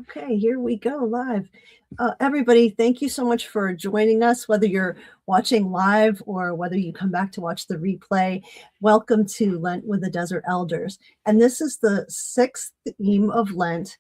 Okay, here we go live. Everybody, thank you so much for joining us, whether you're watching live or whether you come back to watch the replay. Welcome to Lent with the Desert Elders. And this is the sixth theme of Lent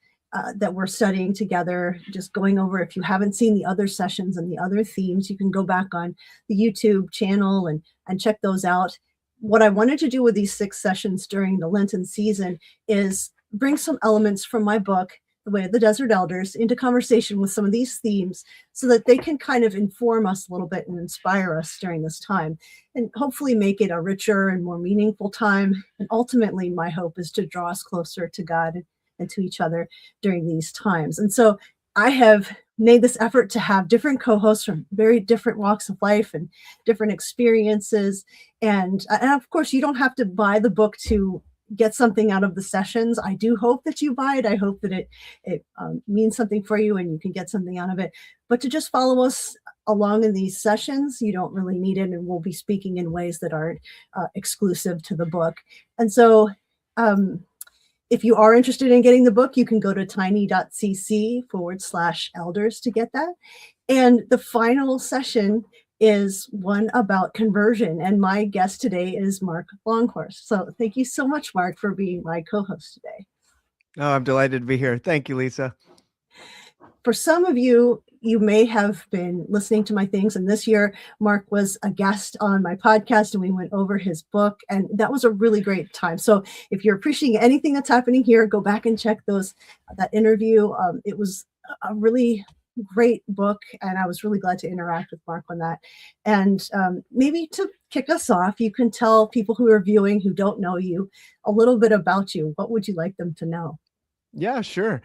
that we're studying together, just going over. If you haven't seen the other sessions and the other themes, you can go back on the YouTube channel and check those out. What I wanted to do with these 6 sessions during the Lenten season is bring some elements from my book, The Way of the Desert Elders, into conversation with some of these themes so that they can kind of inform us a little bit and inspire us during this time, and hopefully make it a richer and more meaningful time. And ultimately, my hope is to draw us closer to God and to each other during these times. And so I have made this effort to have different co-hosts from very different walks of life and different experiences. And of course, you don't have to buy the book to get something out of the sessions. I do hope that you buy it. I hope that it means something for you and you can get something out of it. But to just follow us along in these sessions, you don't really need it, and we'll be speaking in ways that aren't exclusive to the book. And so if you are interested in getting the book, you can go to tiny.cc/elders to get that. And the final session is one about conversion. And my guest today is Mark Linghurst. So thank you so much, Mark, for being my co-host today. Oh, I'm delighted to be here. Thank you, Lisa. For some of you, you may have been listening to my things. And this year, Mark was a guest on my podcast and we went over his book. And that was a really great time. So if you're appreciating anything that's happening here, go back and check that interview. It was a really great book, and I was really glad to interact with Mark on that. And maybe to kick us off, you can tell people who are viewing who don't know you a little bit about you. What would you like them to know? Yeah, sure.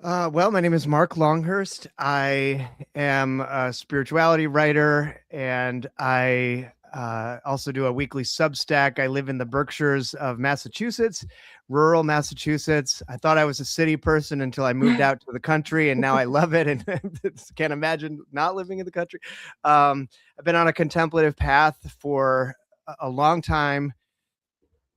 Well, my name is Mark Linghurst. I am a spirituality writer, and I also do a weekly Substack. I live in the Berkshires of Massachusetts, rural Massachusetts. I thought I was a city person until I moved out to the country, and now I love it and can't imagine not living in the country. I've been on a contemplative path for a long time,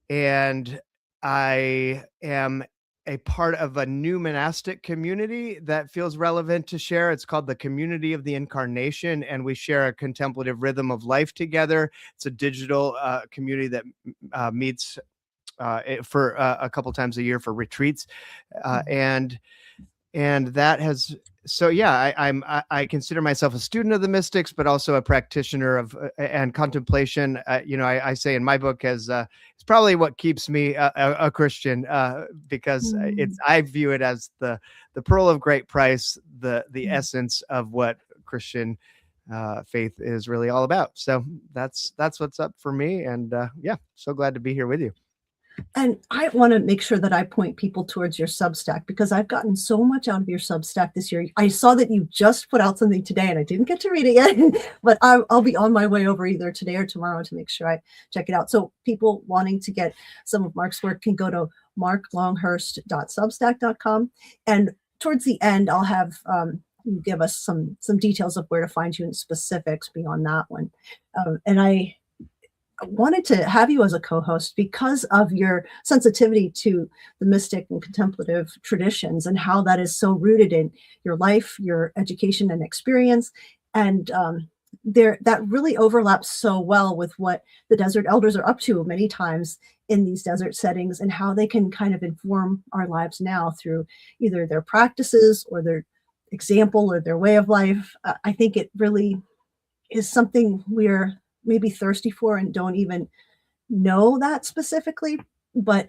and I am a part of a new monastic community that feels relevant to share. It's called the Community of the Incarnation, and we share a contemplative rhythm of life together. It's a digital community that meets for a couple times a year for retreats, and that has. So yeah, I consider myself a student of the mystics, but also a practitioner of and contemplation. I say in my book as it's probably what keeps me a Christian, because I view it as the pearl of great price, the essence of what Christian faith is really all about. So that's what's up for me, and so glad to be here with you. And I want to make sure that I point people towards your Substack, because I've gotten so much out of your Substack this year. I saw that you just put out something today and I didn't get to read it yet, but I'll be on my way over either today or tomorrow to make sure I check it out. So people wanting to get some of Mark's work can go to marklinghurst.substack.com. And towards the end, I'll have you give us some details of where to find you in specifics beyond that one. And I wanted to have you as a co-host because of your sensitivity to the mystic and contemplative traditions and how that is so rooted in your life, your education and experience. And that really overlaps so well with what the Desert Elders are up to many times in these desert settings, and how they can kind of inform our lives now through either their practices or their example or their way of life. I think it really is something we're maybe thirsty for and don't even know that specifically. But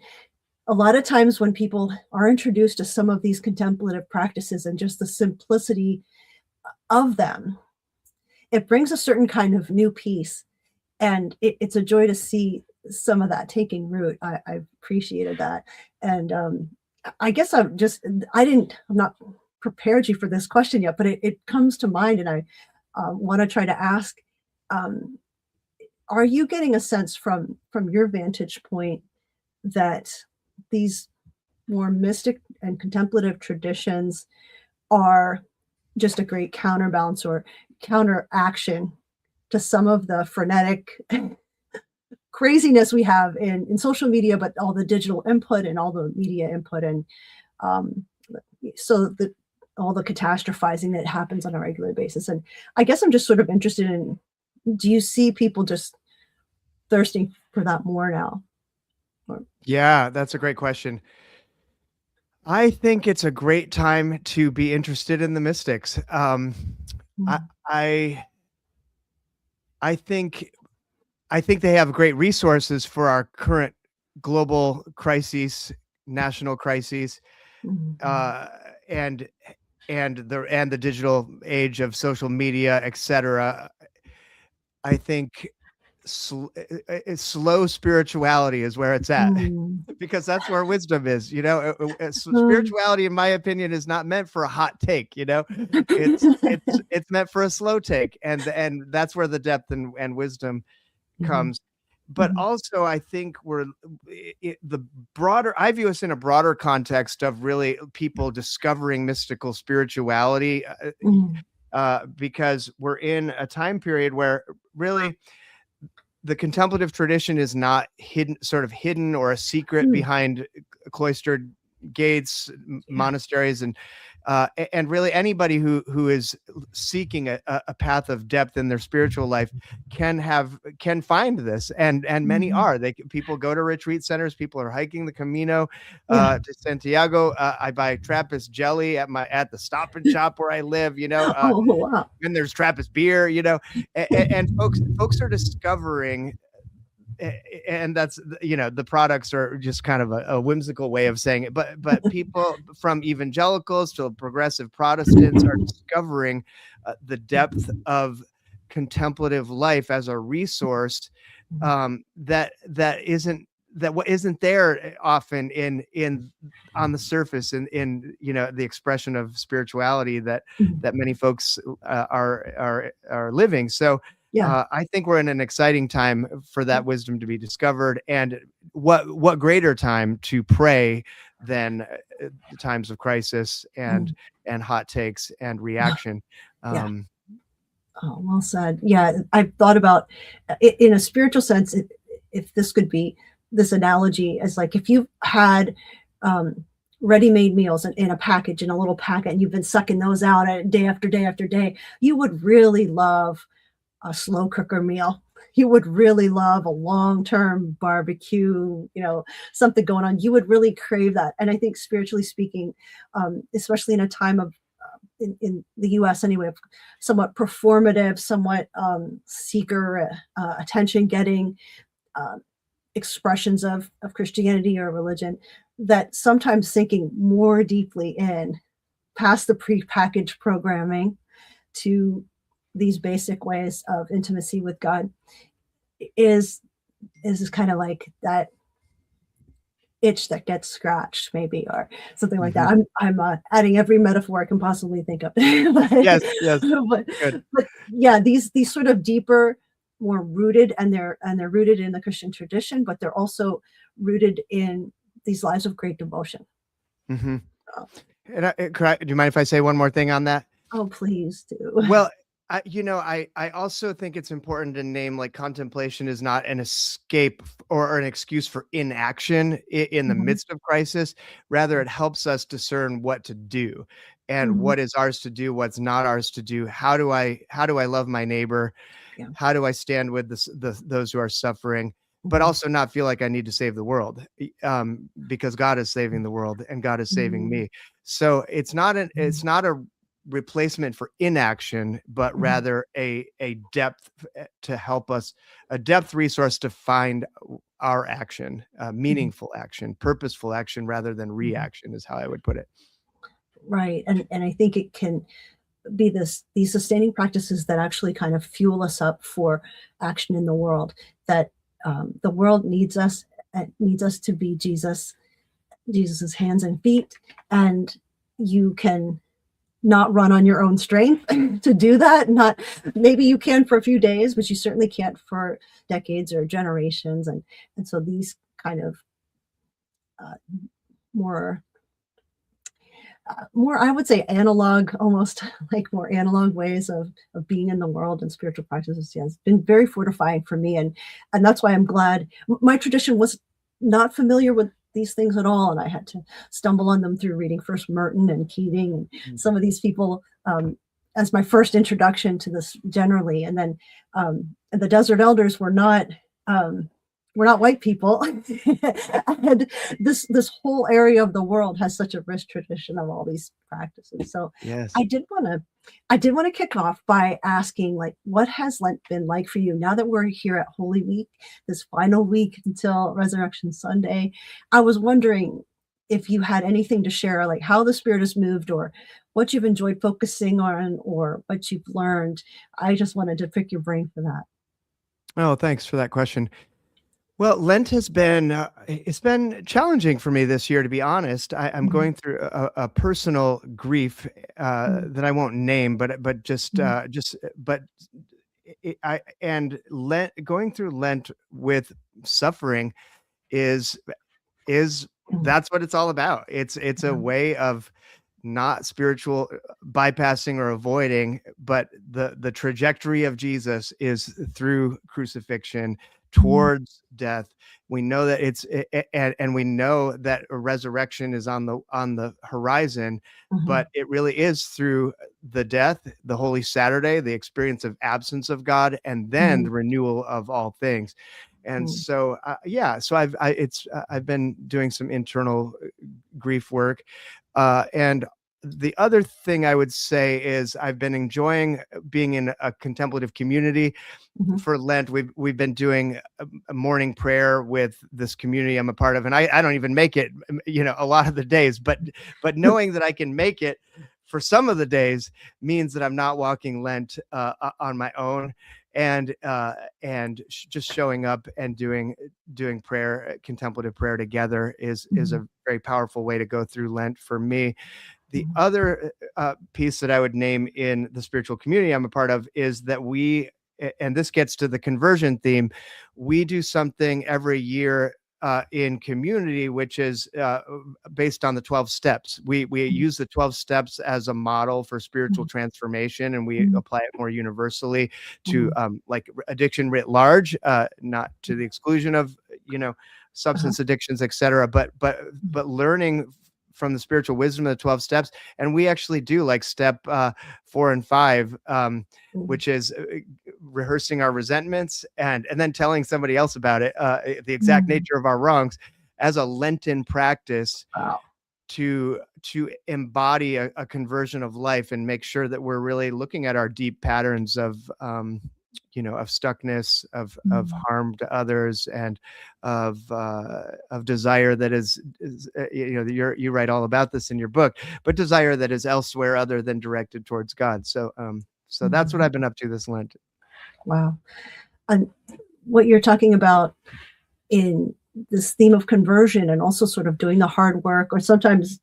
a lot of times when people are introduced to some of these contemplative practices and just the simplicity of them, it brings a certain kind of new peace. And it's a joy to see some of that taking root. I've appreciated that. And I guess I'm not prepared you for this question yet, but it comes to mind, and I want to try to ask, are you getting a sense from your vantage point that these more mystic and contemplative traditions are just a great counterbalance or counteraction to some of the frenetic craziness we have in social media, but all the digital input and all the media input? And so that all the catastrophizing that happens on a regular basis. And I guess I'm just sort of interested in, do you see people just thirsting for that more now? Or, Yeah, that's a great question. I think it's a great time to be interested in the mystics. I mm, I I think I think they have great resources for our current global crises, national crises, mhm, uh, and the digital age of social media, etc. I think slow spirituality is where it's at. mm, Because that's where wisdom is, mm. spirituality, in my opinion, is not meant for a hot take, it's meant for a slow take, and that's where the depth and wisdom Mhm, comes. But mhm, also, I think the broader. I view us in a broader context of really people discovering mystical spirituality, mhm, because we're in a time period where really the contemplative tradition is not hidden or a secret mm, behind cloistered gates, yeah, monasteries, and really anybody who is seeking a path of depth in their spiritual life can find this, and many mhm, are. People go to retreat centers, people are hiking the Camino yeah. to Santiago. I buy Trappist jelly at the Stop and Shop where I live. Oh, wow. And there's Trappist beer, and folks are discovering, and that's, the products are just kind of a whimsical way of saying it, but people from evangelicals to progressive Protestants are discovering the depth of contemplative life as a resource, Mhm, that what isn't there often in on the surface, in the expression of spirituality mhm, that many folks are living. So yeah. I think we're in an exciting time for that wisdom to be discovered, and what greater time to pray than the times of crisis Mm, and hot takes and yeah, reaction. yeah. Um, Oh, well said. Yeah, I've thought about in a spiritual sense, if this could be this analogy as like if you've had um, ready-made meals in a package, in a little packet, and you've been sucking those out day after day after day, you would really love a slow cooker meal. You would really love a long-term barbecue, something going on. You would really crave that. And I think spiritually speaking, especially in a time of in the US anyway, somewhat performative, somewhat seeker attention getting uh, expressions of Christianity or religion, that sometimes sinking more deeply in past the prepackaged programming to these basic ways of intimacy with God is is kind of like that itch that gets scratched maybe or something like that. mhm. I'm adding every metaphor I can possibly think of. Yes, yes, but good. but yeah, these sort of deeper, more rooted, and they're rooted in the Christian tradition, but they're also rooted in these lives of great devotion. Mhm. Oh, And do you mind if I say one more thing on that? oh, please do. Well, I also think it's important to name, like, contemplation is not an escape or an excuse for inaction in the Mhm, midst of crisis. Rather, it helps us discern what to do and mhm, what is ours to do, what's not ours to do. How do I love my neighbor? yeah, How do I stand with those who are suffering, but mhm, also not feel like I need to save the world, because God is saving the world and God is saving mhm, me. So it's mhm, not a replacement for inaction, but mhm, rather a depth to help us, a depth resource to find our action, mhm, meaningful action, purposeful action rather than mhm. reaction, is how I would put it. Right, and I think it can be these sustaining practices that actually kind of fuel us up for action in the world. That the world needs us to be Jesus's hands and feet, and you can not run on your own strength to do that. Not maybe you can for a few days, but you certainly can't for decades or generations. And so these kind of uh, more more I would say analog, almost like more analog ways of being in the world and spiritual practices. Yeah, it's been very fortifying for me, and that's why I'm glad. My tradition was not familiar with these things at all, and I had to stumble on them through reading first Merton and Keating and Mm. some of these people as my first introduction to this generally. And then and the Desert Elders um, were not white people, and this whole area of the world has such a rich tradition of all these practices. So Yes. I did want to I did want to kick off by asking, like, what has Lent been like for you now that we're here at Holy Week, this final week until Resurrection Sunday? I was wondering if you had anything to share, like how the Spirit has moved, or what you've enjoyed focusing on, or what you've learned. I just wanted to pick your brain for that. Oh, thanks for that question. Well, Lent has been it's been challenging for me this year, to be honest. I'm Mhm, going through a personal grief mhm, that I won't name, but mhm, but I and Lent going through Lent with suffering is is mhm, that's what it's all about. It's a yeah, way of not spiritual bypassing or avoiding, but the trajectory of Jesus is through crucifixion mhm, towards death. We know that and we know that a resurrection is on the horizon, mhm, but it really is through the death, the Holy Saturday, the experience of absence of God, and then mhm, the renewal of all things. And mhm, so, yeah, so I've been doing some internal grief work, and the other thing I would say is I've been enjoying being in a contemplative community. mhm, For Lent, we've been doing a morning prayer with this community I'm a part of, and I don't even make it, a lot of the days, but knowing that I can make it for some of the days means that I'm not walking Lent on my own, and just showing up and doing prayer, contemplative prayer together is mhm, a very powerful way to go through Lent for me. The mhm, other piece that I would name in the spiritual community I'm a part of is that and this gets to the conversion theme, we do something every year in community, which is based on the 12 steps. We mhm, use the 12 steps as a model for spiritual mhm, transformation, and we mhm, apply it more universally to mhm, like addiction writ large, not to mhm, the exclusion of, you know, uh-huh, substance addictions, etc. mhm, But learning from the spiritual wisdom of the 12 steps. And we actually do like step 4 and 5, mhm, which is rehearsing our resentments and then telling somebody else about it, the exact mhm. nature of our wrongs, as a Lenten practice Wow. to embody a conversion of life and make sure that we're really looking at our deep patterns of stuckness, of Mhm, harm to others, and of desire that is you write all about this in your book, but desire that is elsewhere other than directed towards God. So that's what mhm. I've been up to this Lent. Wow. And what you're talking about in this theme of conversion and also sort of doing the hard work, or sometimes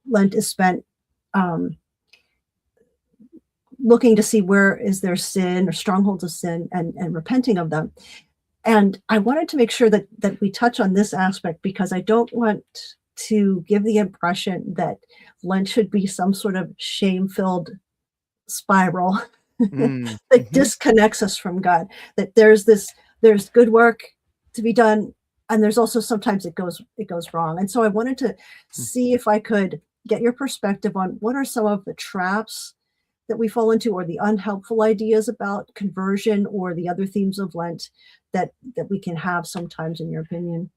Lent is spent um, looking to see where is there sin or strongholds of sin, and repenting of them. And I wanted to make sure that we touch on this aspect, because I don't want to give the impression that Lent should be some sort of shame-filled spiral Mm, that mhm, disconnects us from God. That there's good work to be done, and there's also sometimes it goes wrong. And so I wanted to mm. see if I could get your perspective on what are some of the traps that we fall into, or the unhelpful ideas about conversion, or the other themes of Lent that we can have sometimes, in your opinion.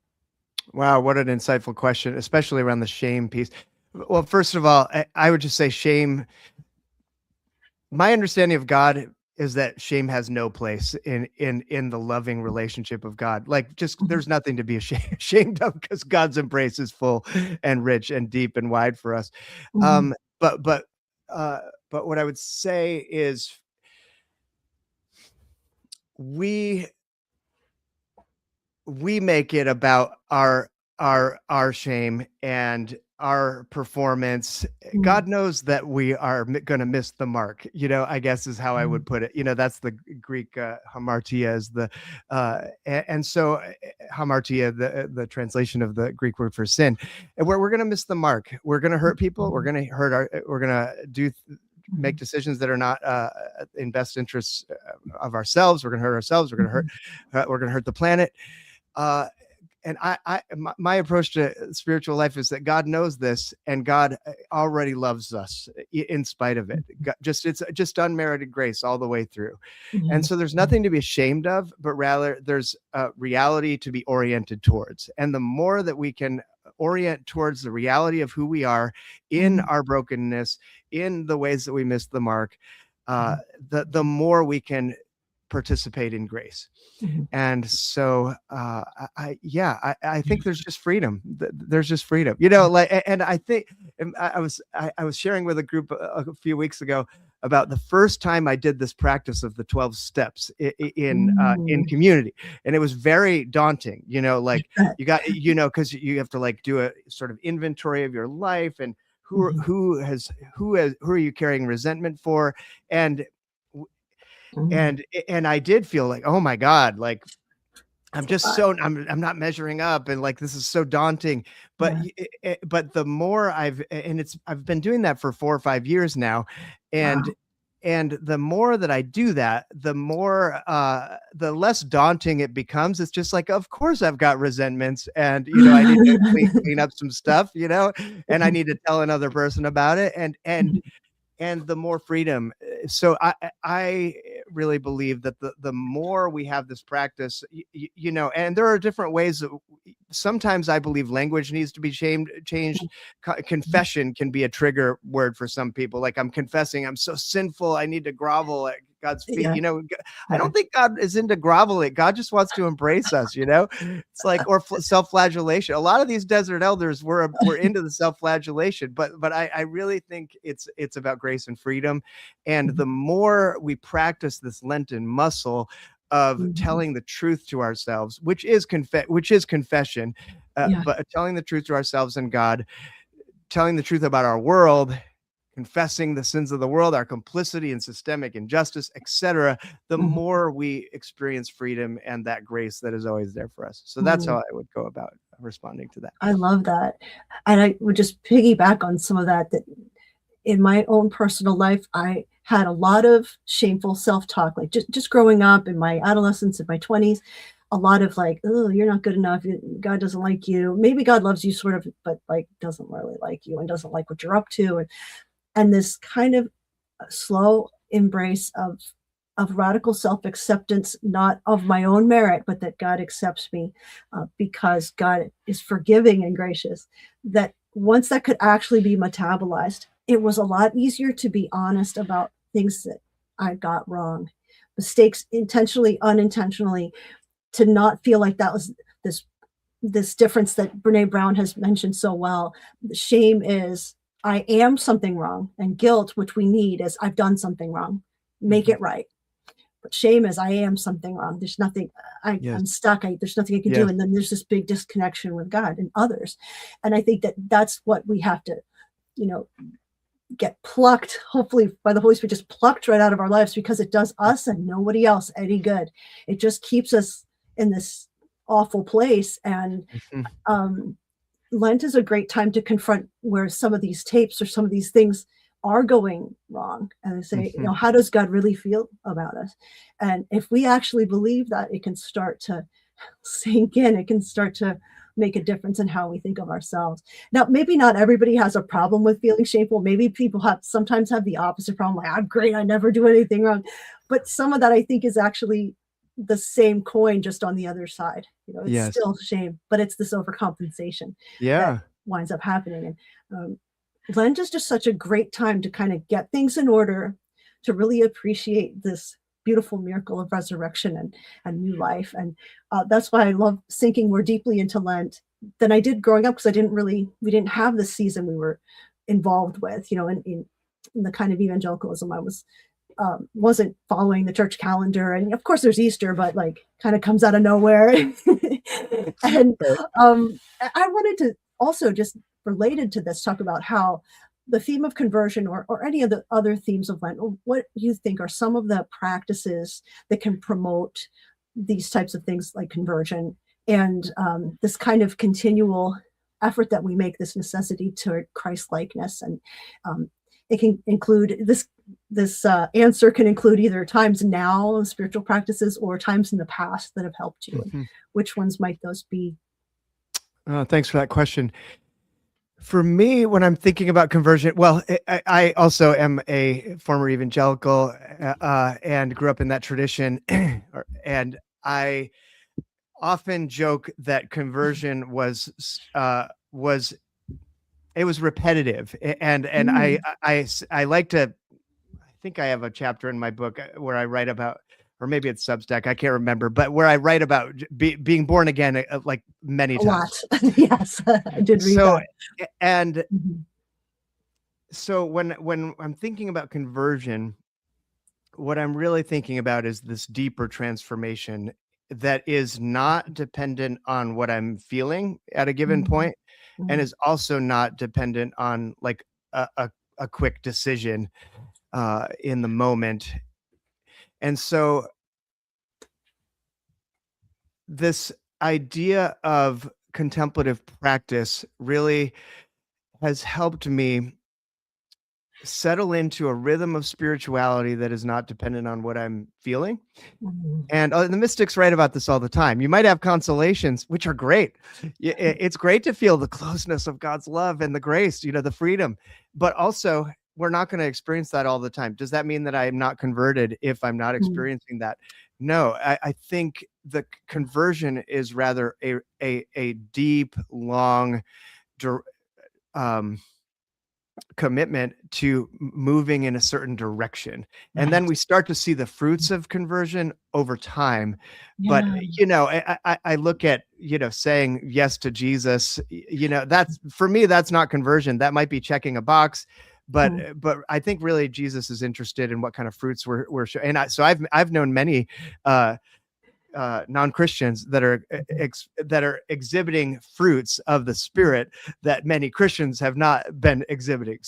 Wow, what an insightful question, especially around the shame piece. Well, first of all, I would just say shame. My understanding of God is that shame has no place in the loving relationship of God. Like, just Mhm, there's nothing to be ashamed of, because God's embrace is full and rich and deep and wide for us. mhm, Um, but but uh, but what I would say is we we make it about our shame and our performance. mhm, God knows that we are going to miss the mark, I guess is how I mhm, would put it. That's the Greek hamartia, is the and so hamartia, the translation of the Greek word for sin. And we're going to miss the mark. We're going to hurt people. mhm, We're going to make mhm, decisions that are not in best interests of ourselves. We're going to hurt ourselves. mhm, We're going to hurt the planet. uh, and my approach to spiritual life is that God knows this, and God already loves us in spite of it. It's just unmerited grace all the way through. And so there's nothing to be ashamed of, but rather there's a reality to be oriented towards. And the more that we can orient towards the reality of who we are in our brokenness, in the ways that we missed the mark, the more we can participate in grace. And so I think there's just freedom. There's just freedom, and I think I was sharing with a group a few weeks ago about the first time I did this practice of the 12 steps in community. And it was very daunting, like you got, because you have to like do a sort of inventory of your life, and who are you carrying resentment for? And I did feel like, oh my God, like I'm not measuring up, and like this is so daunting. But the more I've been doing that for 4 or 5 years now, and the more that I do that, the more the less daunting it becomes. It's just like, of course I've got resentments, and I need to clean up some stuff, and I need to tell another person about it, and the more freedom. So I really believe that the more we have this practice, and there are different ways that sometimes I believe language needs to be changed. Confession can be a trigger word for some people. Like, I'm confessing, I'm so sinful, I need to grovel at God's feet. I don't think God is into groveling. God just wants to embrace us, it's like, or self-flagellation. A lot of these desert elders were into the self-flagellation, but I really think it's about grace and freedom. And the more we practice this Lenten muscle of telling the truth to ourselves, which is confession, but telling the truth to ourselves and God, telling the truth about our world, confessing the sins of the world, our complicity in systemic injustice, etc., the more we experience freedom and that grace that is always there for us. So that's how I would go about responding to that. I love that. And I would just piggyback on some of that in my own personal life, I had a lot of shameful self-talk, like just growing up in my adolescence, in my 20s, a lot of like, oh, you're not good enough. God doesn't like you. Maybe God loves you sort of, but like doesn't really like you and doesn't like what you're up to. And this kind of slow embrace of radical self-acceptance, not of my own merit, but that God accepts me because God is forgiving and gracious. That once that could actually be metabolized, it was a lot easier to be honest about things that I got wrong, mistakes, intentionally, unintentionally, to not feel like that was this difference that Brene Brown has mentioned so well. Shame is, I am something wrong, and guilt, which we need, is I've done something wrong, make it right. But shame is, I am something wrong. There's nothing, I'm stuck. There's nothing I can do. And then there's this big disconnection with God and others. And I think that's what we have to, get plucked, hopefully by the Holy Spirit, just plucked right out of our lives, because it does us and nobody else any good. It just keeps us in this awful place. And Lent is a great time to confront where some of these tapes or some of these things are going wrong, and say, how does God really feel about us? And if we actually believe that, it can start to sink in. It can start to make a difference in how we think of ourselves. Now, maybe not everybody has a problem with feeling shameful. Maybe people sometimes have the opposite problem, like, I'm great, I never do anything wrong. But some of that, I think, is actually the same coin, just on the other side. It's still shame, but it's this overcompensation that winds up happening. And Lent is just such a great time to kind of get things in order, to really appreciate this beautiful miracle of resurrection and new life. And that's why I love sinking more deeply into Lent than I did growing up, because we didn't have the season we were involved with, in the kind of evangelicalism I wasn't following the church calendar. And of course there's Easter, but like kind of comes out of nowhere. And I wanted to also, just related to this, talk about how the theme of conversion, or any of the other themes of Lent, what you think are some of the practices that can promote these types of things like conversion, and this kind of continual effort that we make, this necessity toward Christ-likeness. And it can include this answer can include either times now, spiritual practices, or times in the past that have helped you. And which ones might those be? Thanks for that question. For me, when I'm thinking about conversion, well, I also am a former evangelical and grew up in that tradition. And I often joke that conversion was it was repetitive. And Mm, I like to, I think I have a chapter in my book where I write about, or maybe it's Substack, I can't remember, but where I write about being born again, like many a lot. times. Yes, I did read So, that. and Mhm, so when I'm thinking about conversion, what I'm really thinking about is this deeper transformation that is not dependent on what I'm feeling at a given mhm, point, and mhm, is also not dependent on like a quick decision in the moment. And so this idea of contemplative practice really has helped me settle into a rhythm of spirituality that is not dependent on what I'm feeling. mhm, And the mystics write about this all the time. You might have consolations, which are great. It's great to feel the closeness of God's love and the grace, the freedom. But also, we're not going to experience that all the time. Does that mean that I'm not converted if I'm not mhm, experiencing that? No, I think the conversion is rather a deep, long, um, commitment to moving in a certain direction. And then right. we start to see the fruits of conversion over time. But, Yeah. I look at, saying yes to Jesus, that's for me, that's not conversion. That might be checking a box. Mm, But I think really Jesus is interested in what kind of fruits we're showing. And so I've known many uh, non-Christians that are mhm. that are exhibiting fruits of the Mm. spirit that many Christians have not been exhibiting.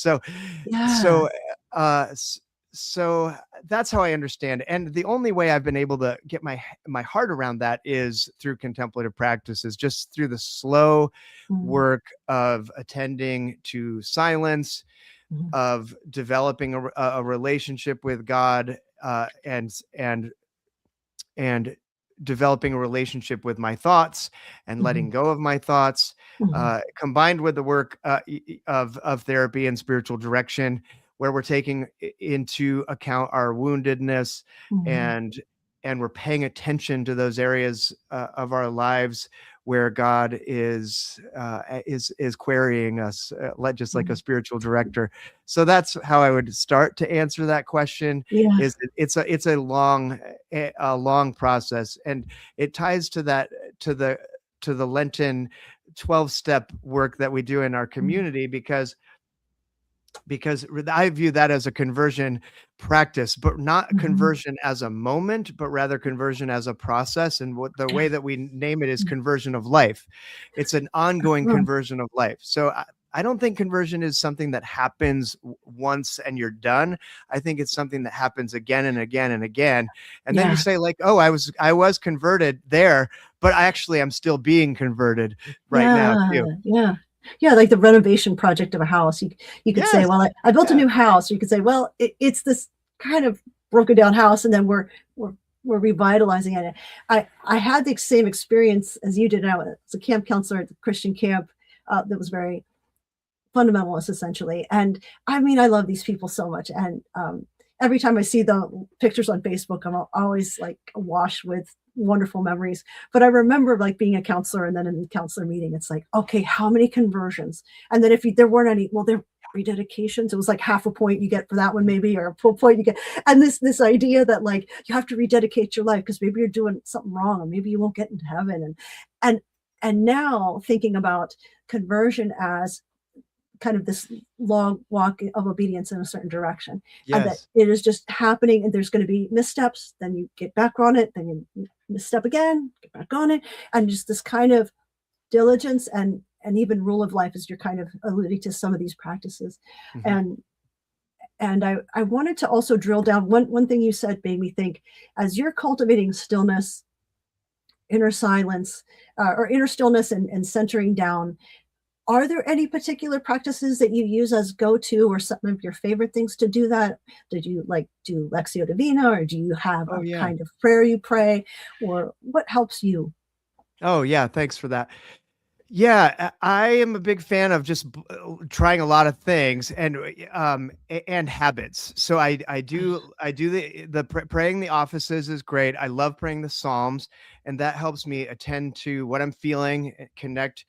Yeah. So uh s- so that's how I understand. And the only way I've been able to get my heart around that is through contemplative practices, just through the slow Mm, work of attending to silence, mhm, of developing a relationship with God, and developing a relationship with my thoughts and letting mhm, go of my thoughts, mhm, combined with the work of therapy and spiritual direction, where we're taking into account our woundedness, mhm. and we're paying attention to those areas of our lives where God is querying us, just like a Mhm. spiritual director. So that's how I would start to answer that question. Yeah. It's a long process, and it ties to that, to the Lenten 12-step work that we do in our Mm, community, because I view that as a conversion practice, but not mhm. conversion as a moment, but rather conversion as a process. And what the Yeah. way that we name it is Mm. conversion of life. It's an ongoing Oh, conversion of life. So I don't think conversion is something that happens once and you're done. I think it's something that happens again and again and again. And then you yeah. say like, "Oh, I was converted there, but I'm still being converted right now Yeah, too." yeah. Yeah, like the renovation project of a house. You could say, Yes. "Well, I built a Yeah. new house." Or you could say, "Well, it's this kind of broken down house, and then we're we're revitalizing it." I had the same experience as you did. I was a camp counselor at the Christian camp, that was very fundamentalist essentially. And I mean, I love these people so much. And every time I see the pictures on Facebook, I'm always like awash with wonderful memories. But I remember like being a counselor, and then in the counselor meeting, it's like, okay, how many conversions? And then if there weren't any, well, there rededications. It was like half a point you get for that one, maybe, or a full point you get. And this idea that like you have to rededicate your life because maybe you're doing something wrong, or maybe you won't get into heaven. And and now thinking about conversion as kind of this long walk of obedience in a certain direction, and that Yes. it is just happening, and there's going to be missteps, then you get back on it, then you misstep again, get back on it, and just this kind of diligence and even rule of life, as you're kind of alluding to some of these practices. Mhm. And and I wanted to also drill down. One thing you said made me think, as you're cultivating stillness, inner silence, or inner stillness, and centering down, are there any particular practices that you use as go-to, or some of your favorite things to do that? Did you like do Lectio Divina, or do you have Oh a yeah. kind of prayer you pray, or what helps you? Oh yeah. Thanks for that. Yeah, I am a big fan of just trying a lot of things and habits. So I do the praying the offices is great. I love praying the Psalms, and that helps me attend to what I'm feeling, connect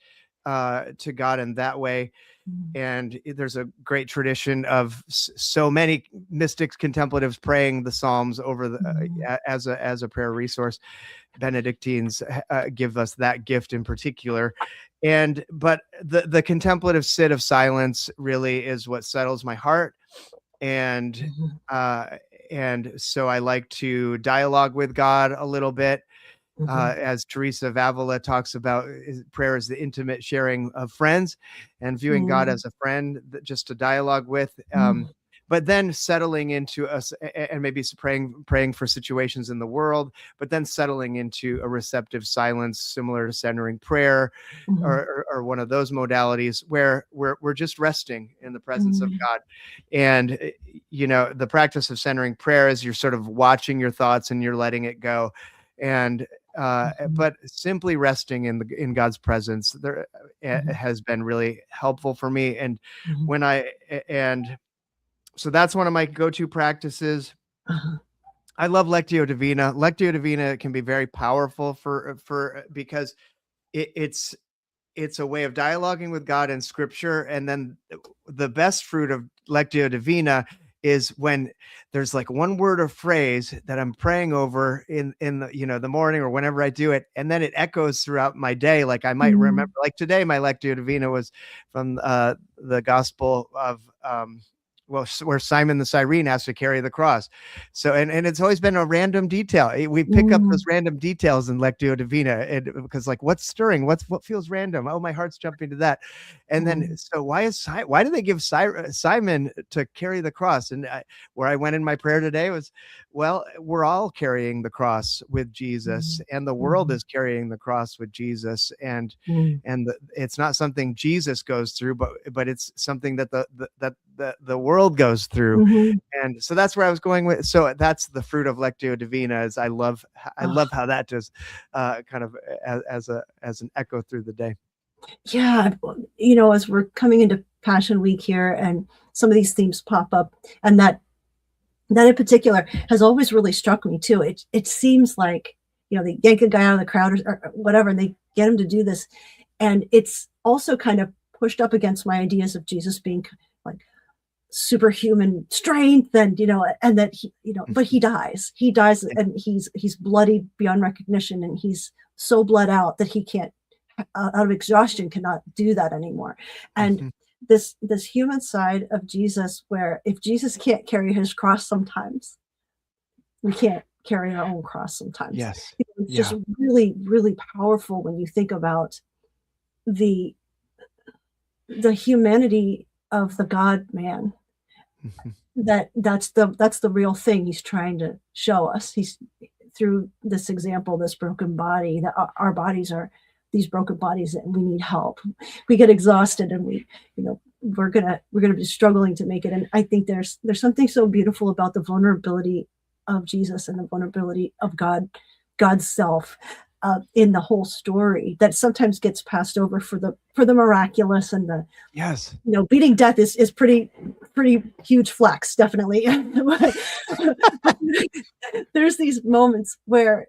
to God in that way. Mm, And there's a great tradition of so many mystics, contemplatives praying the Psalms over the mhm, as a prayer resource. Benedictines give us that gift in particular. And but the contemplative sit of silence really is what settles my heart. And mhm, uh and so I like to dialogue with God a little bit. mhm, As Teresa of Avila talks about, prayer is the intimate sharing of friends, and viewing God mm, as a friend, just to dialogue with. mm, But then settling into us, and maybe praying for situations in the world, but then settling into a receptive silence, similar to centering prayer, mhm, or one of those modalities where we're just resting in the presence of mm, God. And the practice of centering prayer is you're sort of watching your thoughts and you're letting it go. And mhm, but simply resting in God's presence there mhm, has been really helpful for me. And mhm, when I and so that's one of my go-to practices. uh-huh, I love Lectio Divina. Lectio Divina can be very powerful for because it's a way of dialoguing with God in scripture. And then the best fruit of Lectio Divina is when there's like one word or phrase that I'm praying over in the morning or whenever I do it, and then it echoes throughout my day. Like I might remember, mm, like today, my Lectio Divina was from the Gospel of where Simon the Cyrene has to carry the cross. So and it's always been a random detail. We pick up those mm, random details in Lectio Divina, and because like what's stirring, what feels random? Oh, my heart's jumping to that. And then mm, so why do they give Simon to carry the cross? And where I went in my prayer today was, well, we're all carrying the cross with Jesus, mm, and the world mhm, is carrying the cross with Jesus. And mm, it's not something Jesus goes through, but it's something that the world goes through. mhm. And so that's where I was going with. So that's the fruit of Lectio Divina. Is I love Ah, how that does kind of as an echo through the day. yeah, as we're coming into Passion Week here and some of these themes pop up, and that in particular has always really struck me too. It seems like, they yank a guy out of the crowd or whatever, and they get him to do this. And it's also kind of pushed up against my ideas of Jesus being like superhuman strength and that but he dies. He dies and he's bloody beyond recognition, and he's so bled out that he can't out of exhaustion cannot do that anymore. And Mhm. this human side of Jesus, where if Jesus can't carry his cross sometimes, we can't carry our own cross sometimes. Yes. It's just Yeah. really, really powerful when you think about the the humanity of the God man. Mhm. That's the real thing he's trying to show us. He's through this example, this broken body, that our bodies are these broken bodies and we need help. We get exhausted and we're gonna be struggling to make it. And I think there's something so beautiful about the vulnerability of Jesus and the vulnerability of God's self in the whole story that sometimes gets passed over for the miraculous and the Yes. beating death is pretty huge flex, definitely. There's these moments where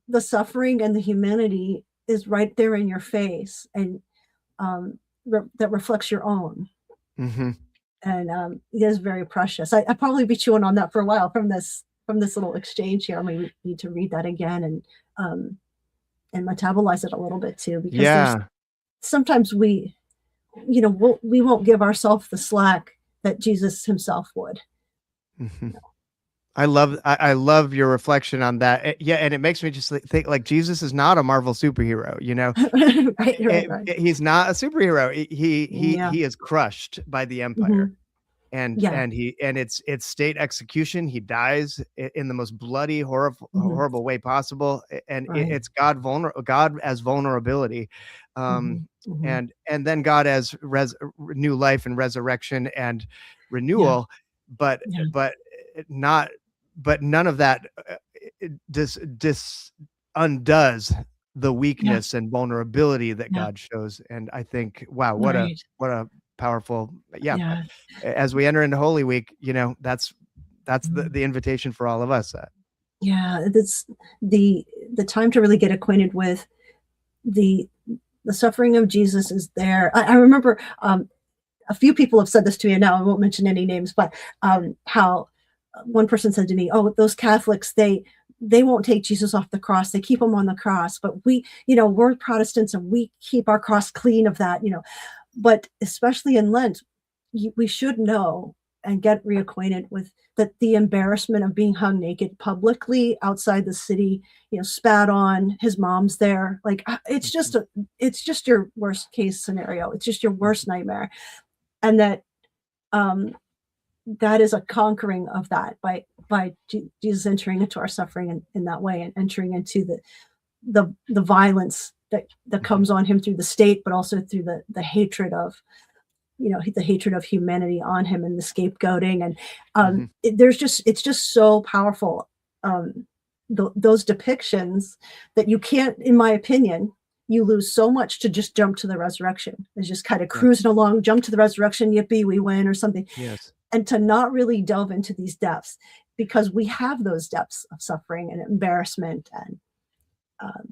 the suffering and the humanity is right there in your face, and that reflects your own, Hmm. and it is very precious. I'd probably be chewing on that for a while from this little exchange here. I may need to read that again and metabolize it a little bit too, because there's Yeah. sometimes we won't give ourselves the slack that Jesus himself would. Hmm. I love your reflection on that. Yeah, and it makes me just think like Jesus is not a Marvel superhero. Right, right, right. He's not a superhero. Yeah. He is crushed by the empire. Mhm. and Yeah. and he and it's state execution. He dies in the most bloody, Mhm. horrible way possible, and Right. it's God as vulnerability, um Mhm. Mhm. and then God as new life and resurrection and Yeah. renewal. but Yeah. but not but none of that dis undoes the Yeah. weakness and vulnerability that Yeah. God shows. And I think, wow, Right. what a powerful, yeah. Yeah. As we enter into Holy Week, that's Mhm. the invitation for all of us. Yeah, it's the the time to really get acquainted with the the suffering of Jesus is there. I remember, a few people have said this to me, and now I won't mention any names, but, how one person said to me, "Oh, those Catholics, they won't take Jesus off the cross. They keep him on the cross, but we're Protestants and we keep our cross clean of that." But especially in Lent, we should know and get reacquainted with that the embarrassment of being hung naked publicly outside the city, spat on, his mom's there. Like, Mhm, it's just your worst case scenario. It's just your worst nightmare. And um, that is a conquering of that by Jesus entering into our suffering in that way, and entering into the violence that mhm, comes on him through the state, but also through the hatred of the hatred of humanity on him, and the scapegoating. And mhm. it's just so powerful. Those depictions that you can't, in my opinion, you lose so much to just jump to the resurrection. It's just kind of Yeah. cruising along, jump to the resurrection, yippee, we win, or something. Yes. And to not really delve into these depths, because we have those depths of suffering and embarrassment, and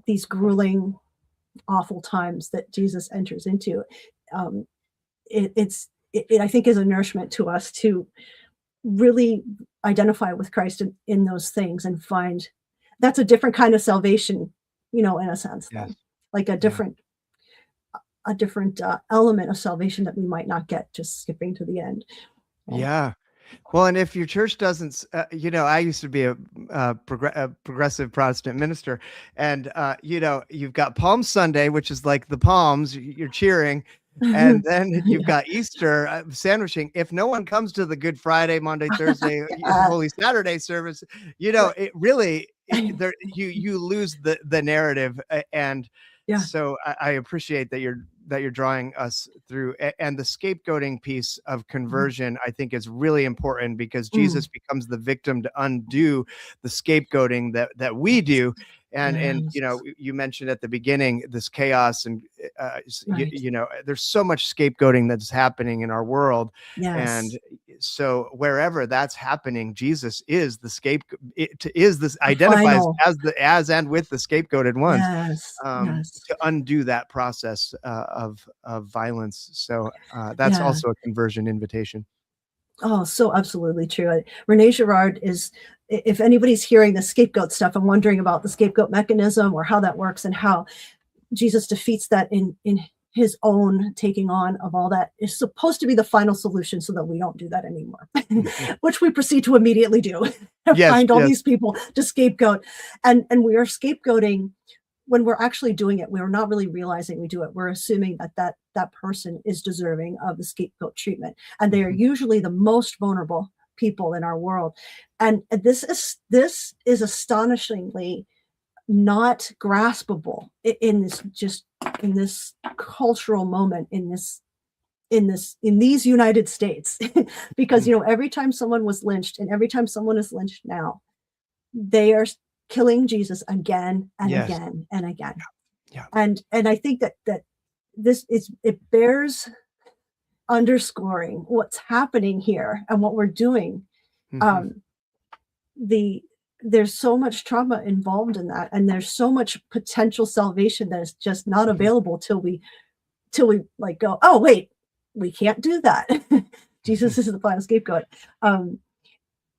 these grueling, awful times that Jesus enters into. Um, I think is a nourishment to us to really identify with Christ in those things, and find that's a different kind of salvation, in a sense, Yes. then, like Yeah. a different element of salvation that we might not get just skipping to the end. Right. Yeah. Well, and if your church doesn't, I used to be a progressive Protestant minister, and you've got Palm Sunday, which is like the palms, you're cheering, and then you've Yeah. got Easter sandwiching. If no one comes to the Good Friday, Monday, Thursday, Yeah. Holy Saturday service, Right. it really there you lose the narrative, and Yeah. so I appreciate that you're drawing us through, and the scapegoating piece of Mhm. conversion I think is really important, because Jesus Mm. becomes the victim to undo the scapegoating that we Yes. do. And Yes. you mentioned at the beginning this chaos, and Right. there's so much scapegoating that's happening in our world. Yes. And so wherever that's happening, Jesus is the scapegoat, is this The identifies final. as and with the scapegoated ones, Yes. Yes. to undo that process of violence. So that's Yeah. also a conversion invitation. Oh, so absolutely true. Renee Girard is, if anybody's hearing the scapegoat stuff and wondering about the scapegoat mechanism or how that works, and how Jesus defeats that in his own taking on of all that, is supposed to be the final solution so that we don't do that anymore, Mhm. which we proceed to immediately do. Yes, Find all yes. these people to scapegoat, and we are scapegoating when we're actually doing it. We're not really realizing we do it. We're assuming that person is deserving of the scapegoat treatment, and they are Mhm. usually the most vulnerable people in our world. And this is astonishingly not graspable in this cultural moment, in these United States. Because Mhm. every time someone was lynched, and every time someone is lynched now, they are killing Jesus again and Yes. again and again. Yeah. And I think that it bears underscoring what's happening here and what we're doing. Mhm. Um, the there's so much trauma involved in that, and there's so much potential salvation that is just not Mhm. available till we like go, oh wait, we can't do that. Jesus Mhm. is the final scapegoat. Um,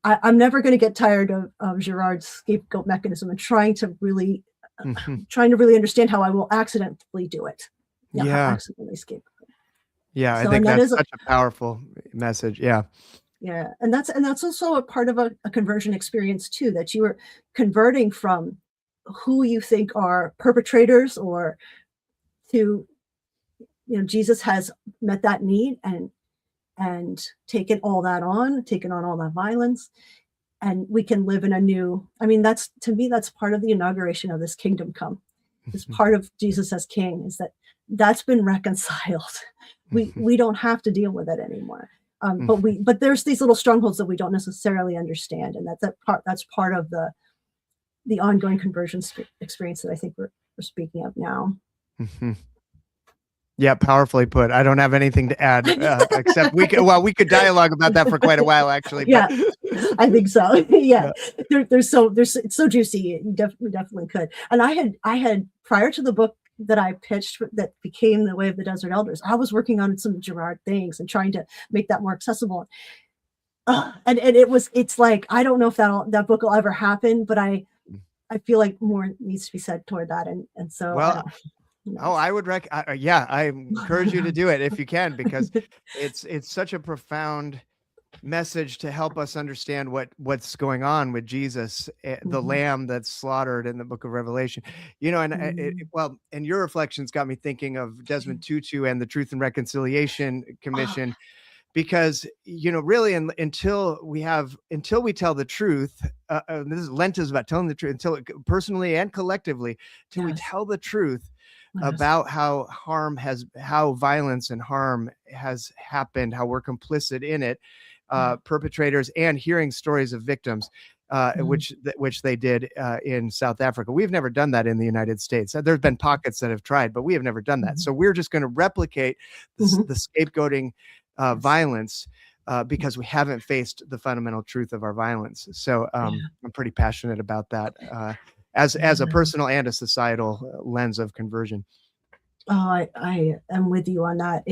I'm never going to get tired of Girard's scapegoat mechanism, and Mhm. trying to really understand how I will accidentally do it. Yeah, how Yeah. accidentally escape. Yeah, I So, and think that that's is a such a powerful message. Yeah. yeah, and that's also a part of a conversion experience too, that you are converting from who you think are perpetrators, or to Jesus has met that need, and taken on all that violence, and we can live in a new. I mean, that's to me, that's part of the inauguration of this kingdom come. Is Mhm. part of Jesus as King, is that's been reconciled. We Mhm. we don't have to deal with it anymore. But Mhm. there's these little strongholds that we don't necessarily understand, and that's part of the ongoing conversion experience that I think we're speaking of now. Mhm. Yeah, powerfully put. I don't have anything to add, except we could dialogue about that for quite a while, actually. But Yeah, I think so. Yeah, yeah. there's it's so juicy. You definitely could. And I had prior to the book that I pitched that became The Way of the Desert Elders, I was working on some Girard things and trying to make that more accessible. And it's like I don't know if that book will ever happen, but I feel like more needs to be said toward that, and so I Well, don't. Who oh, knows? I would yeah, I encourage you to do it if you can, because it's such a profound message to help us understand what's going on with Jesus, the Mhm, lamb that's slaughtered in the book of Revelation. And mhm. well, and your reflections got me thinking of Desmond Tutu and the Truth and Reconciliation Oh, Commission, because really, until we tell the truth, this is Lent is about telling the truth, until personally and collectively, till we yes, tell the truth yes. about how violence and harm has happened, how we're complicit in it, Yeah. perpetrators, and hearing stories of victims, Mhm, which they did in South Africa. We've never done that in the United States. There's been pockets that have tried, but we have never done that. mhm, So we're just going to replicate mhm. the scapegoating Yes. violence, because we haven't faced the fundamental truth of our violence. So Yeah, I'm pretty passionate about that, as a yeah. personal and a societal lens of conversion. Oh, I am with you on that.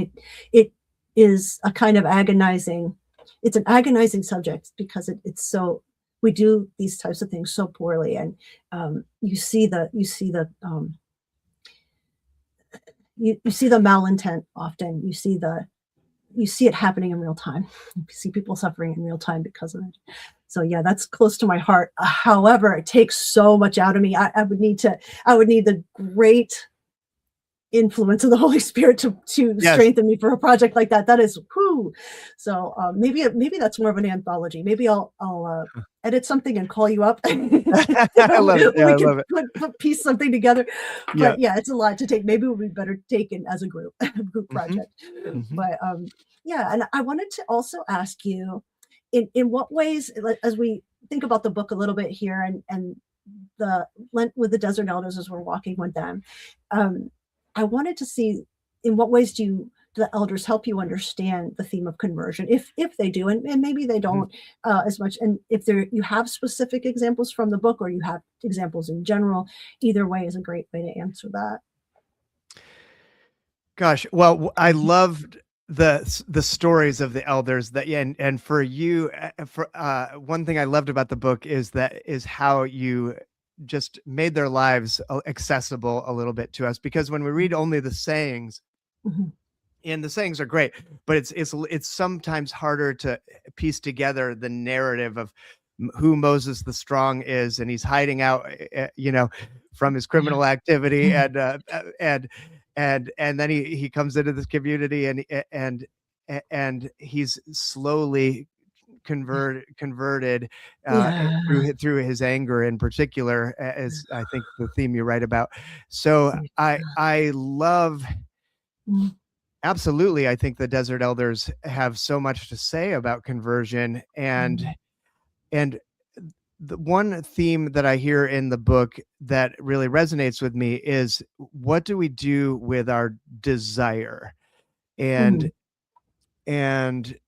It is a kind of agonizing it's an agonizing subject because it's so we do these types of things so poorly, and, you see the malintent often. You see it happening in real time. You see people suffering in real time because of it. So yeah, that's close to my heart. However, it takes so much out of me. I would need the great influence of the Holy Spirit to Yes. strengthen me for a project like that. That is whoo. So maybe that's more of an anthology. Maybe I'll edit something and call you up. I love it. Yeah, We I can love it. piece something together. Yeah. But yeah, it's a lot to take. Maybe it would be better taken as a group group Hmm. project. Hmm. But yeah, and I wanted to also ask you, in what ways, as we think about the book a little bit here, and the Lent with the Desert Elders as we're walking with them. Um, I wanted to see in what ways do the elders help you understand the theme of conversion, if they do, and maybe they Hmm. don't as much. And if there you have specific examples from the book or you have examples in general, either way is a great way to answer that. Gosh, well, I loved the stories of the elders, that, yeah, and for you, for one thing I loved about the book is how you just made their lives accessible a little bit to us, because when we read only the sayings, Mhm. and the sayings are great, but it's sometimes harder to piece together the narrative of who Moses the Strong is, and he's hiding out, from his Yeah. criminal activity, Mhm. and then he comes into this community, and he's slowly converted, Yeah. through his anger in particular, as I think the theme you write about. So I love. Mhm. Absolutely, I think the Desert Elders have so much to say about conversion, Mhm. and the one theme that I hear in the book that really resonates with me is, what do we do with our desire? And Mhm. and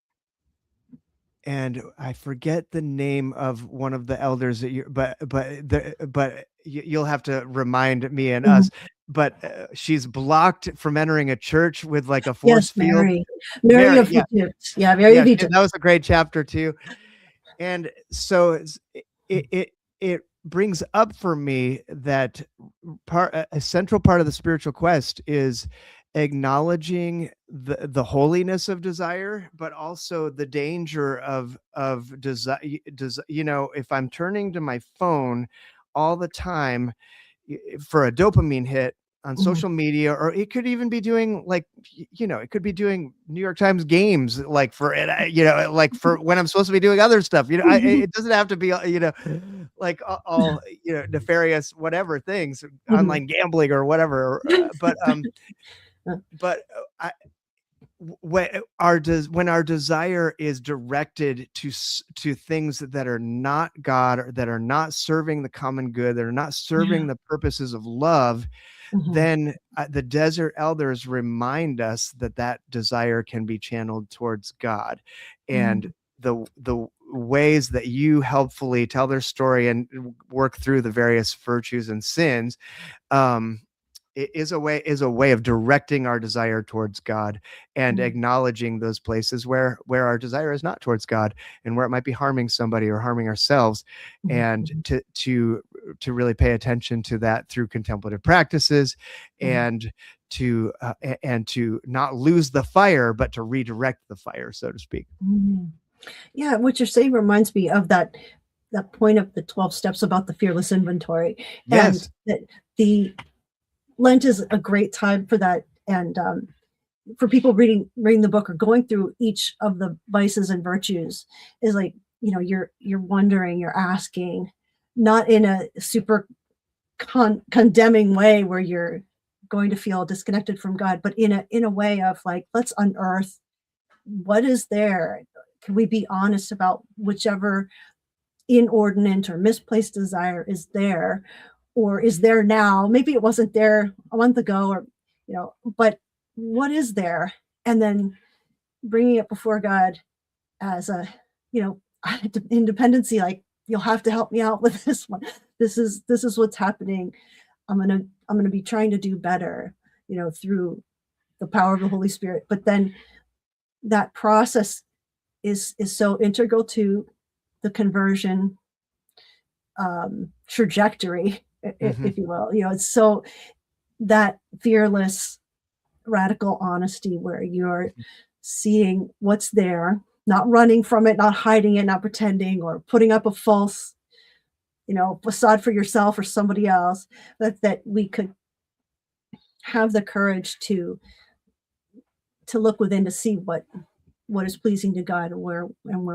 and I forget the name of one of the elders that you but you'll have to remind me and Mhm. us. But she's blocked from entering a church with like a force Yes, field. Mary Mary, of yeah. Egypt. Yeah, Mary Yeah, of Egypt. that was a great chapter too. And so it brings up for me that a central part of the spiritual quest is acknowledging the holiness of desire, but also the danger of desire. If I'm turning to my phone all the time, for a dopamine hit on Mhm. social media, or it could even be doing, like, it could be doing New York Times games, like, for it, like, for when I'm supposed to be doing other stuff. It doesn't have to be, like, all, nefarious whatever things, Mhm. online gambling or whatever. But Uh, but when our desire is directed to things that are not God, or that are not serving the common good, that are not Yeah. serving the purposes of love, Mhm. then the desert elders remind us that that desire can be channeled towards God. And Mm. the ways that you helpfully tell their story and work through the various virtues and sins, um, is a way of directing our desire towards God, and Mm. acknowledging those places where our desire is not towards God, and where it might be harming somebody or harming ourselves, Mhm. and Mhm. to really pay attention to that through contemplative practices, Mhm. and to not lose the fire, but to redirect the fire, so to speak. Mhm. Yeah, what you're saying reminds me of that point of the 12 steps about the fearless inventory, and Yes. that the Lent is a great time for that, and, for people reading the book or going through each of the vices and virtues is like, you're wondering, you're asking, not in a super condemning way where you're going to feel disconnected from God, but in a way of like, let's unearth what is there. Can we be honest about whichever inordinate or misplaced desire is there, or is there now? Maybe it wasn't there a month ago, or but what is there? And then bringing it before God as a, you know, independency, like, you'll have to help me out with this one. This is what's happening. I'm gonna be trying to do better, through the power of the Holy Spirit. But then that process is so integral to the conversion trajectory, Hmm. if you will. It's so that fearless, radical honesty where you're seeing what's there, not running from it, not hiding it, not pretending or putting up a false, facade for yourself or somebody else. That we could have the courage to look within to see what is pleasing to God, and where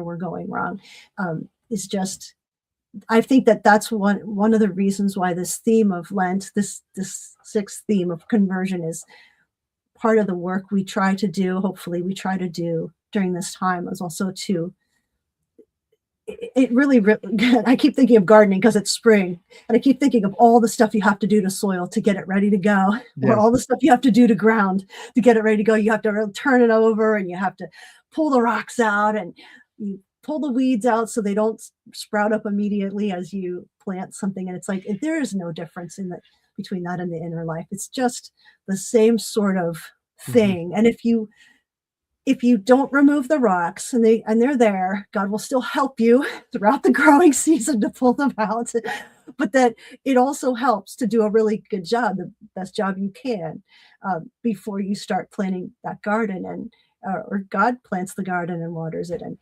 we're going wrong. Is just I think that's one of the reasons why this theme of Lent, this sixth theme of conversion, is part of the work we try to do. Hopefully, we try to do during this time, is also to it really, I keep thinking of gardening because it's spring, and I keep thinking of all the stuff you have to do to soil to get it ready to go, or Yes. all the stuff you have to do to ground to get it ready to go. You have to turn it over, and you have to pull the rocks out, and you pull the weeds out so they don't sprout up immediately as you plant something. And it's like there is no difference between that and the inner life. It's just the same sort of Hmm. thing. And if you don't remove the rocks, and they're there, God will still help you throughout the growing season to pull them out. But that it also helps to do a really good job, the best job you can, before you start planting that garden, and or God plants the garden and waters it. And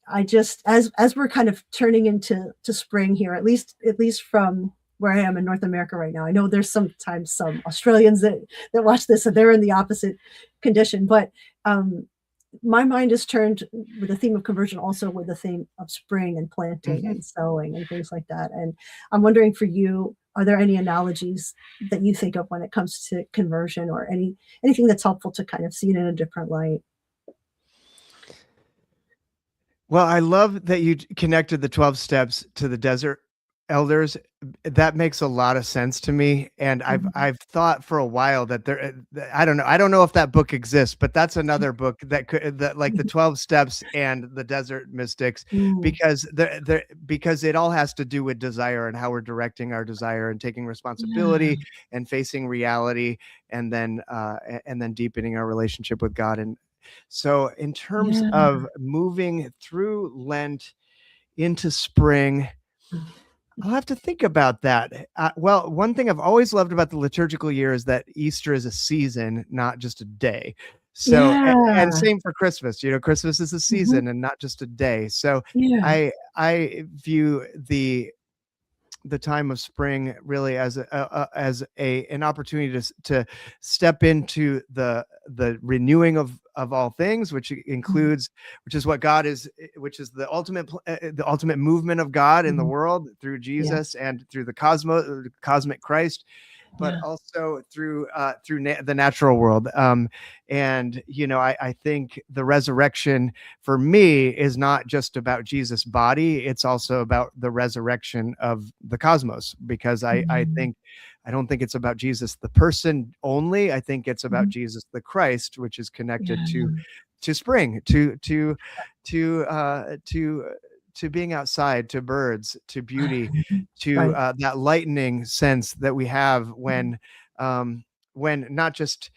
I just, as we're kind of turning into spring here, at least from where I am in North America right now. I know there's sometimes some Australians that watch this and they're in the opposite condition, but um, my mind is turned with the theme of conversion, also with the theme of spring and planting Hmm. and sowing and things like that. And I'm wondering for you, are there any analogies that you think of when it comes to conversion, or anything that's helpful to kind of see it in a different light? Well, I love that you connected the 12 steps to the desert elders. That makes a lot of sense to me. And I've Mhm. I've thought for a while that I don't know. I don't know if that book exists, but that's another book that could that like the 12 steps and the desert mystics, Mm. because because it all has to do with desire and how we're directing our desire and taking Yeah. responsibility and facing reality, and then deepening our relationship with God. And so, in terms Yeah. of moving through Lent into spring, I'll have to think about that. Well, one thing I've always loved about the liturgical year is that Easter is a season, not just a day. So, and Yeah. same for Christmas. Christmas is a Mhm. season and not just a day. So, Yeah. I view the time of spring really as an opportunity to step into the renewing of all things, which Mhm. includes, which is what God is, which is the ultimate movement of God in the Mhm. world through Yeah. Jesus and through the cosmic Christ. but Yeah. also through the natural world. And I think the resurrection for me is not just about Jesus' body; it's also about the resurrection of the cosmos. Because Mhm. I don't think it's about Jesus the person only. I think it's about Mhm. Jesus the Christ, which is connected Yeah. to spring, to to being outside, to birds, to beauty, to Right. that lightening sense that we have Mhm. when not just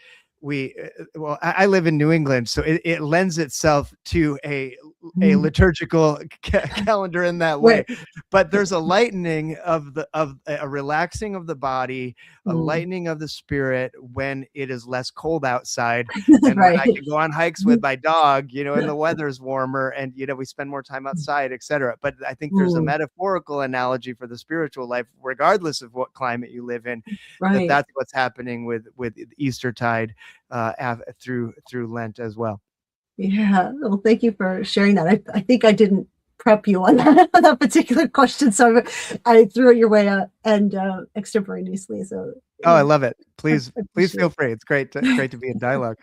we well, I live in New England, so it lends itself to a Mhm. liturgical calendar in that way. Right. But there's a lightening of a relaxing of the body, a Mm. lightening of the spirit when it is less cold outside, and when Right. I can go on hikes with Mhm. my dog, and the weather's warmer, and we spend more time outside, etc. But I think there's a Mm. metaphorical analogy for the spiritual life, regardless of what climate you live in, Right. that's what's happening with Eastertide through Lent as well. Yeah. Well, thank you for sharing that. I think I didn't prep you on that, on that particular question, so I threw it your way, and extemporaneously. So Oh, I yeah, love it. I Please appreciate feel free. It's great to be in dialogue.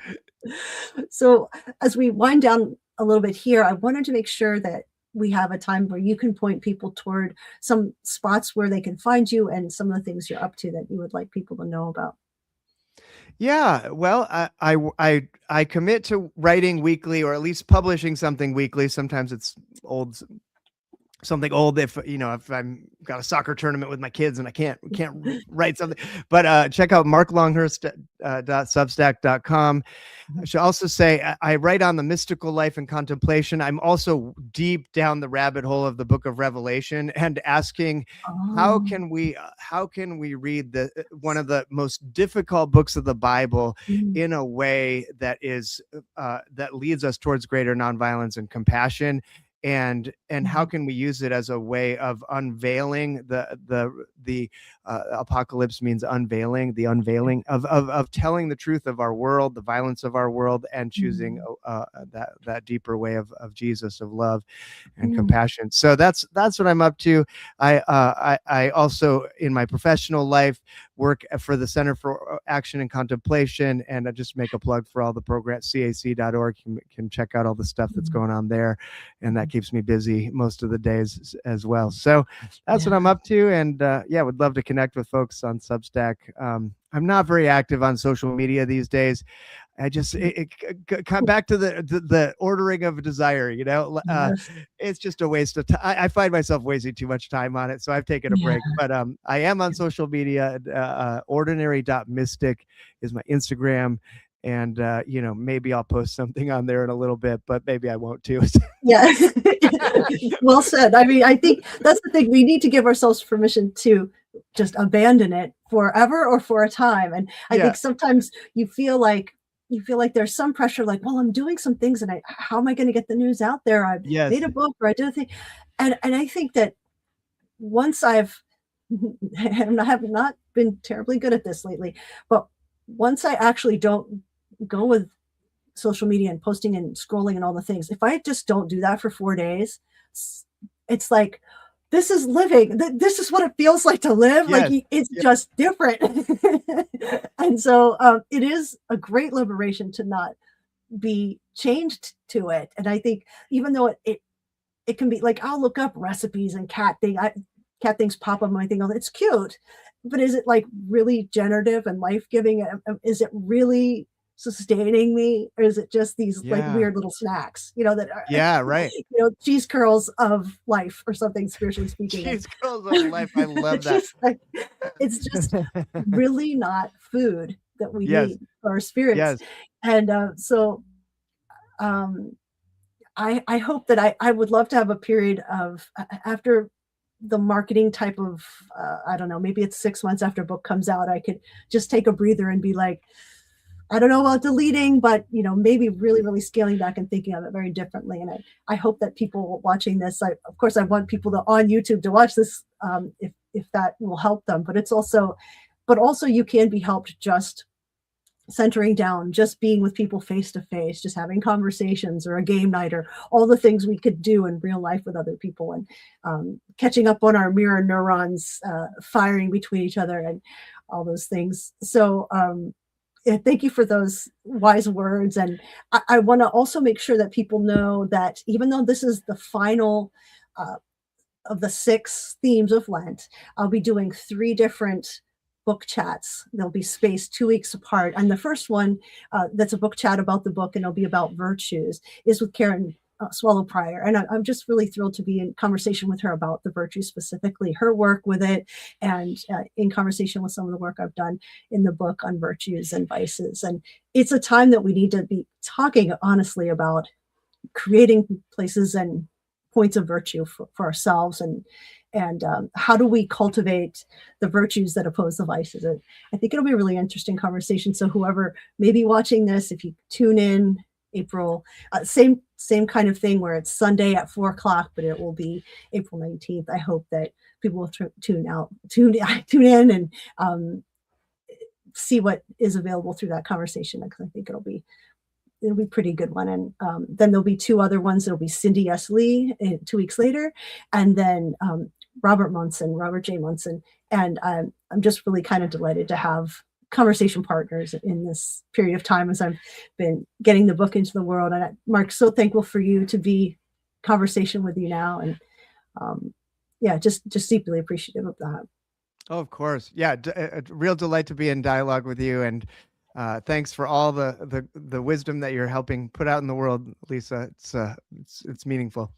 it. So as we wind down a little bit here, I wanted to make sure that we have a time where you can point people toward some spots where they can find you and some of the things you're up to that you would like people to know about. Yeah, well, I commit to writing weekly, or at least publishing something weekly. Sometimes it's old something old if I'm got a soccer tournament with my kids and I can't write something. But check out marklonghurst.substack.com. I should also say I write on the mystical life and contemplation. I'm also deep down the rabbit hole of the book of Revelation and asking Oh. how can we read the one of the most difficult books of the Bible Mm. in a way that is that leads us towards greater nonviolence and compassion, and how Mhm. can we use it as a way of unveiling the apocalypse means unveiling, the unveiling of telling the truth of our world, the violence of our world, and choosing Mm. that deeper way of Jesus, of love and Mm. compassion. So that's what I'm up to. I also, in my professional life, work for the Center for Action and Contemplation, and I just make a plug for all the programs. CAC.org can check out all the stuff that's Mm. going on there, and that Mm. keeps me busy most of the days as well. So that's what I'm Yeah. up to, and yeah, would love to connect with folks on Substack. I'm not very active on social media these days. I just come back to the ordering of desire. Yes. It's just a waste of time. I find myself wasting too much time on it, so I've taken a Yeah. break. But I am on social media. Ordinary.mystic is my Instagram, and maybe I'll post something on there in a little bit, but maybe I won't too. Yeah. Well said. I mean, I think that's the thing. We need to give ourselves permission to just abandon it forever or for a time. And I Yeah. think sometimes you feel like there's some pressure, like, well, I'm doing some things and how am I going to get the news out there? I've made Yes. a book or I did a thing. And I think that once I've and I have not been terribly good at this lately, but once I actually don't go with social media and posting and scrolling and all the things. If I just don't do that for 4 days, s it's like, this is living. This is what it feels like to live. Like, Yes. it's Yeah. just different. And so, it is a great liberation to not be changed to it. And I think even though it can be like, I'll look up recipes and cat things pop up on my thing. It's cute, but is it like really generative and life giving? Is it really sustaining me, or is it just these like Yeah. weird little snacks, that are Yeah. Right. cheese curls of life or something, spiritually speaking? And Cheese curls of life. I love it's that. just like it's just really not food that we Yes. need for our spirits. Yes. And so um, I hope that I would love to have a period of after the marketing type of I don't know, maybe it's 6 months after a book comes out, I could just take a breather and be like, I don't know about deleting, but maybe really, really scaling back and thinking of it very differently. And I hope that people watching this, of course, I want people to on YouTube to watch this, if that will help them. But also you can be helped just centering down, just being with people face to face, just having conversations or a game night or all the things we could do in real life with other people, and catching up on our mirror neurons firing between each other. And all those things. So yeah, thank you for those wise words. And I want to also make sure that people know that even though this is the final uh, of the 6 themes of Lent, I'll be doing 3 different book chats. They'll be spaced 2 weeks apart. And the first one, that's a book chat about the book, and it'll be about virtues, is with Karen Swallow Prior. And I'm just really thrilled to be in conversation with her about the virtues, specifically her work with it, and in conversation with some of the work I've done in the book on virtues and vices. And it's a time that we need to be talking honestly about creating places and points of virtue for ourselves, and how do we cultivate the virtues that oppose the vices. And I think it'll be a really interesting conversation. So whoever may be watching this, if you tune in April, same kind of thing where it's Sunday at 4 o'clock, but it will be April 19th. I hope that people will tune in, and see what is available through that conversation, because I think it'll be a pretty good one. And then there'll be 2 other ones. There'll be Cindy S. Lee 2 weeks later, and then Robert J. Munson. And I'm just really kind of delighted to have conversation partners in this period of time as I've been getting the book into the world. And Mark, so thankful for you to be conversation with you now. And yeah, just deeply appreciative of that. Oh, of course. Yeah. A real delight to be in dialogue with you. And thanks for all the wisdom that you're helping put out in the world, Lisa. It's meaningful.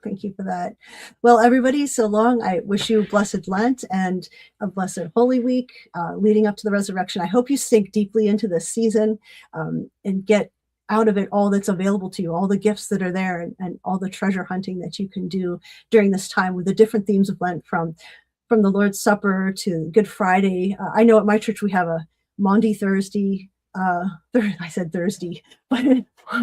Thank you for that. Well, everybody, so long. I wish you a blessed Lent and a blessed Holy Week leading up to the resurrection. I hope you sink deeply into this season and get out of it all that's available to you, all the gifts that are there, and all the treasure hunting that you can do during this time with the different themes of Lent, from the Lord's Supper to Good Friday. I know at my church we have a Maundy Thursday, I said Thursday, but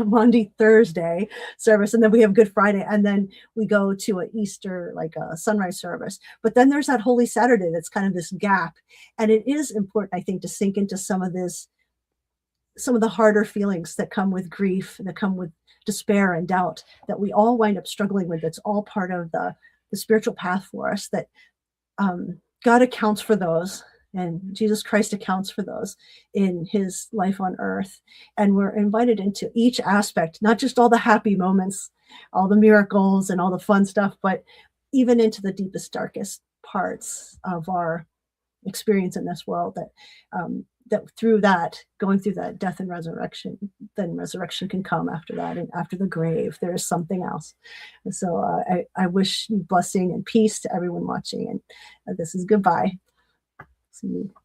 Maundy Thursday service, and then we have Good Friday, and then we go to an Easter, like a sunrise service. But then there's that Holy Saturday that's kind of this gap, and it is important, I think, to sink into some of the harder feelings that come with grief, that come with despair and doubt, that we all wind up struggling with. That's all part of the spiritual path for us, that God accounts for those, and Jesus Christ accounts for those in his life on earth. And we're invited into each aspect, not just all the happy moments, all the miracles and all the fun stuff, but even into the deepest, darkest parts of our experience in this world, that through that, going through that death and resurrection, then resurrection can come after that. And after the grave, there is something else. And so I wish blessing and peace to everyone watching. And this is goodbye. See you.